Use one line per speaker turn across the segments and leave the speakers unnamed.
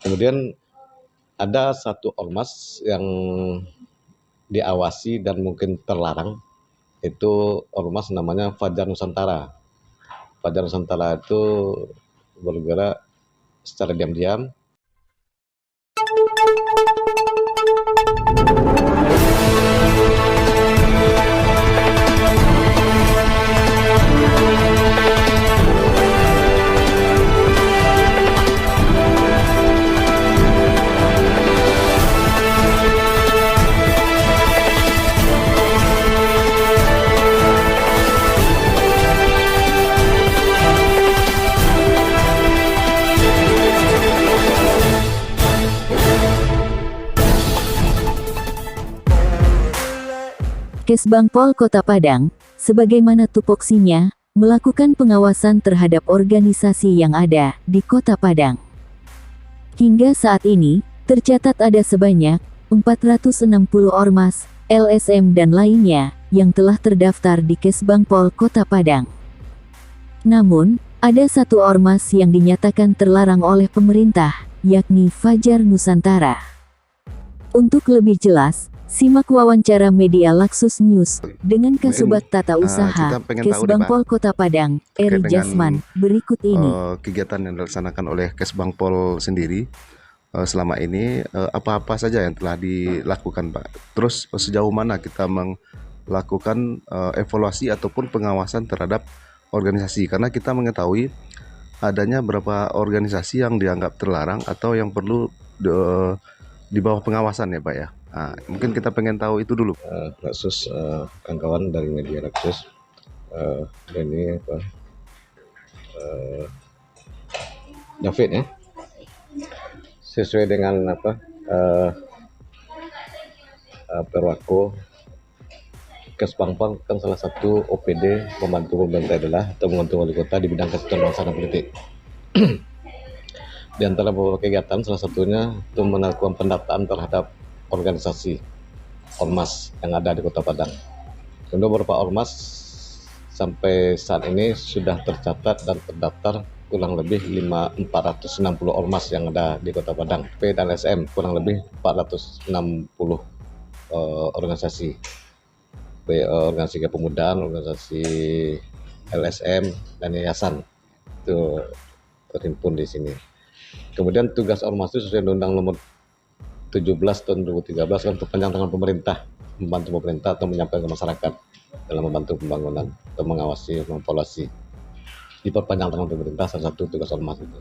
Kemudian ada satu ormas yang diawasi dan mungkin terlarang, itu ormas namanya Fajar Nusantara. Fajar Nusantara itu bergerak secara diam-diam.
Kesbangpol Kota Padang, sebagaimana tupoksinya, melakukan pengawasan terhadap organisasi yang ada di Kota Padang. Hingga saat ini, tercatat ada sebanyak 460 ormas, LSM dan lainnya, yang telah terdaftar di Kesbangpol Kota Padang. Namun, ada satu ormas yang dinyatakan terlarang oleh pemerintah, yakni Fajar Nusantara. Untuk lebih jelas, simak wawancara media Laksus News dengan Kasubat Tata Usaha Kesbangpol Kota Padang, Eri Jasman, berikut ini.
Kegiatan yang dilaksanakan oleh Kesbangpol sendiri selama ini, apa-apa saja yang telah dilakukan, Pak? Terus sejauh mana kita melakukan evaluasi ataupun pengawasan terhadap organisasi? Karena kita mengetahui adanya beberapa organisasi yang dianggap terlarang atau yang perlu di bawah pengawasan ya, Pak ya. Nah, mungkin kita pengen tahu itu dulu.
Laksus, kawan-kawan dari media Laksus, ini apa? David ya, sesuai dengan apa perwaku Kesbangpol kan salah satu OPD pembantu pemerintah adalah atau membantu wali kota di bidang kesejahteraan bangsa dan politik. Di antara beberapa kegiatan salah satunya itu melakukan pendataan terhadap organisasi ormas yang ada di Kota Padang. Kemudian beberapa ormas sampai saat ini sudah tercatat dan terdaftar kurang lebih 460 ormas yang ada di Kota Padang. P dan LSM kurang lebih 460 organisasi. Organisasi kepemudaan, organisasi LSM dan yayasan itu terhimpun di sini. Kemudian tugas ormas itu sesuai Undang-Undang Nomor 17 tahun 2013 kan untuk tangan pemerintah, membantu pemerintah atau menyampaikan ke masyarakat dalam membantu pembangunan atau mengawasi, mengevaluasi. Diperpanjang tangan pemerintah salah satu tugas ormas itu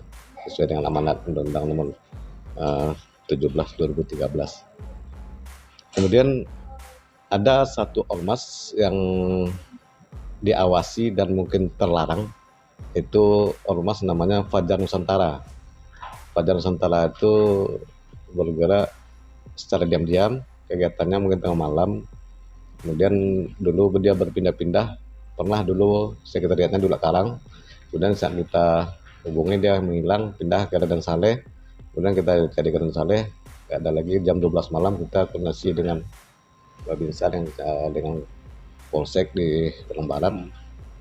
sesuai dengan amanat Undang-Undang Nomor 17 2013. Kemudian ada satu ormas yang diawasi dan mungkin terlarang, itu ormas namanya Fajar Nusantara. Fajar Nusantara itu bergerak secara diam-diam, kegiatannya mungkin tengah malam. Kemudian dulu dia berpindah-pindah, pernah dulu sekretariatnya dulu Karang, kemudian saat kita hubungi dia menghilang, pindah ke Raden Saleh, kemudian kita cari ke Raden Saleh, gak ada lagi. Jam 12 malam kita koordinasi dengan Babinsa yang dengan Polsek di Barat,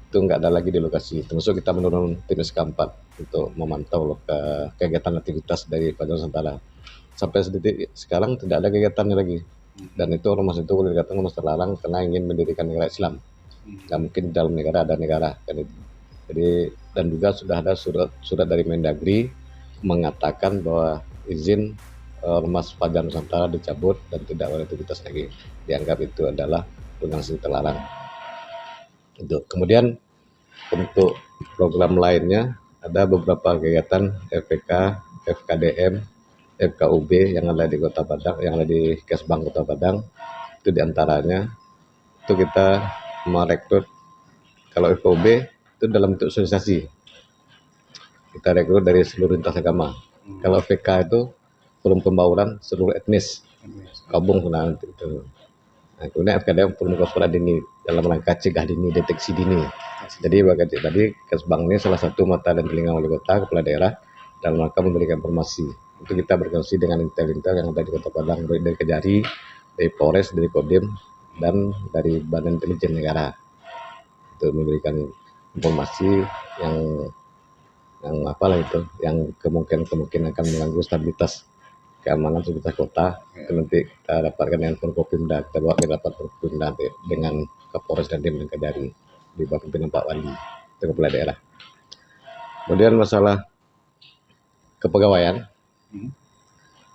itu nggak ada lagi di lokasi. Termasuk kita menurun tim SK4 untuk memantau kegiatan aktivitas dari Fajar Nusantara. Sampai detik sekarang tidak ada kegiatannya lagi, dan itu ormas itu boleh dikatakan ormas terlarang karena ingin mendirikan negara Islam. Nggak mungkin dalam negara ada negara kan itu. Jadi, dan juga sudah ada surat dari Mendagri mengatakan bahwa izin ormas Fajar Nusantara dicabut dan tidak boleh aktivitas lagi, dianggap itu adalah organisasi terlarang. Itu. Kemudian untuk program lainnya ada beberapa kegiatan FPK, FKDM, FKUB yang ada di Kota Padang, yang ada di Kesbang Kota Padang. Itu diantaranya itu kita merekrut, kalau FKUB itu dalam bentuk sosialisasi, kita rekrut dari seluruh lintas agama. Kalau FPK itu forum pembauran seluruh etnis, gabung nanti itu. Nah, kemudian FKDM forum kewaspadaan dini dalam rangka cegah dini, deteksi dini. Jadi bagaimana tadi Kesbang ini salah satu mata dan telinga wali kota, kepala daerah dalam rangka memberikan informasi. Itu kita berkoordinasi dengan intel-intel yang ada di Kota Padang, dari Kejari, dari Polres, dari Kodim, dan dari Badan Intelijen Negara. Itu memberikan informasi yang yang apalah itu, yang kemungkinan akan mengganggu stabilitas keamanan stabilitas kota. Itu nanti kita dapatkan dengan Forkopimda, kita bawa ke rapat Forkopimda nanti dengan Kapolres dan Dim dan Kedari di bawah pimpinan Pak Wali itu kepala daerah. Kemudian masalah kepegawaian,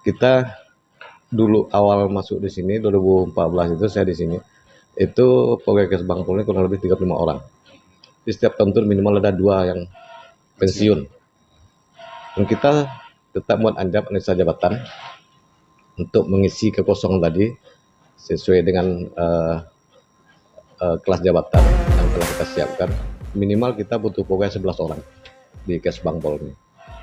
kita dulu awal masuk di sini 2014 itu saya di sini itu pegawai Kesbangpol ini kurang lebih 35 orang. Di setiap tahun itu minimal ada 2 yang pensiun. Dan kita tetap buat anjap analisa jabatan untuk mengisi kekosongan tadi sesuai dengan kelas jabatan yang telah kita siapkan. Minimal kita butuh pegawai 11 orang di Kesbangpol ini.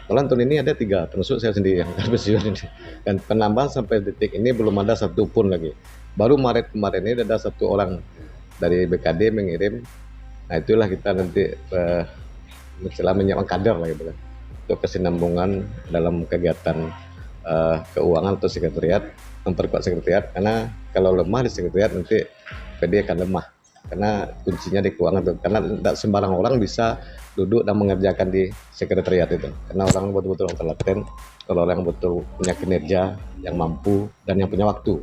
Malah tahun ini ada 3, termasuk saya sendiri yang pensiun ini. Dan penambahan sampai detik ini belum ada satu pun lagi. Baru Maret kemarin ini ada 1 orang dari BKD mengirim. Nah itulah kita nanti menyiapkan kader lah gitu kan, untuk kesinambungan dalam kegiatan keuangan atau sekretariat, memperkuat sekretariat, karena kalau lemah di sekretariat nanti PD akan lemah, karena kuncinya di keuangan tuh, karena tidak sembarang orang bisa duduk dan mengerjakan di sekretariat itu, karena orang betul-betul telaten, kalau orang betul punya kinerja yang mampu dan yang punya waktu.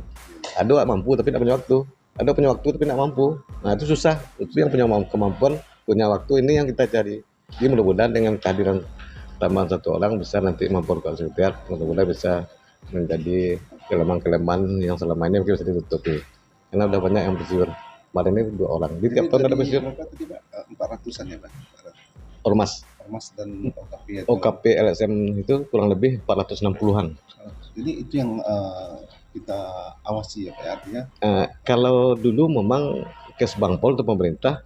Ada mampu tapi tidak punya waktu, ada punya waktu tapi tidak mampu. Nah itu susah, itu yang punya kemampuan, punya waktu, ini yang kita cari. Jadi mudah-mudahan dengan kehadiran tambahan 1 orang bisa nanti memperkuat sekretariat, mudah-mudahan bisa menjadi kelemahan-kelemahan yang selama ini mungkin bisa ditutupi, karena udah banyak yang pensiun. Kemarin ini 2 orang, di tiap tahun ada pensiun.
Berapa tadi Pak? 400-an ya Pak?
Ormas
Dan OKP ya,
OKP LSM itu kurang lebih 460-an.
jadi itu yang kita awasi ya Pak, artinya
Kalau dulu memang Kesbangpol atau pemerintah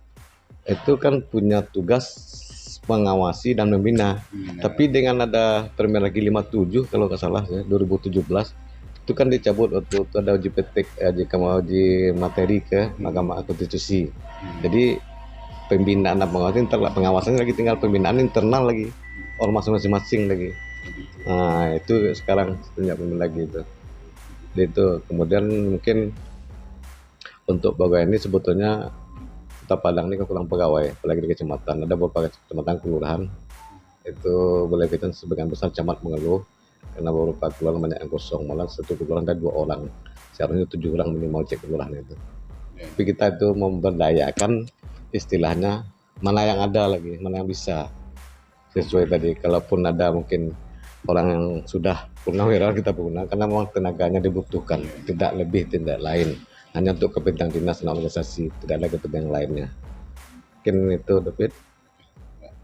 itu kan punya tugas mengawasi dan membina. Tapi dengan ada Permendagri 57 kalau nggak salah ya 2017 itu kan dicabut waktu itu ada uji petik, uji materi ke Mahkamah Konstitusi. Jadi pembinaan dan pengawasannya lagi tinggal pembinaan internal lagi, ormas masing-masing lagi. Nah itu sekarang punya pemimpin lagi itu. Jadi itu kemudian mungkin untuk pegawai ini sebetulnya Kota Padang ini kurang pegawai, apalagi di kecamatan. Ada beberapa kecamatan kelurahan itu boleh kita sebagian besar camat mengeluh karena beberapa kelurahan banyak yang kosong, malah satu kelurahan ada 2 orang, seharusnya 7 orang minimal cek kelurahan itu. Tapi kita itu memberdayakan istilahnya mana yang ada lagi, mana yang bisa sesuai tadi. Kalaupun ada mungkin orang yang sudah purnawirawan kita gunakan karena memang tenaganya dibutuhkan, tidak lebih tidak lain, hanya untuk kepentingan dinas dan organisasi, tidak ada kepentingan lainnya. Mungkin itu David.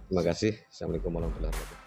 Terima kasih. Assalamualaikum warahmatullahi wabarakatuh.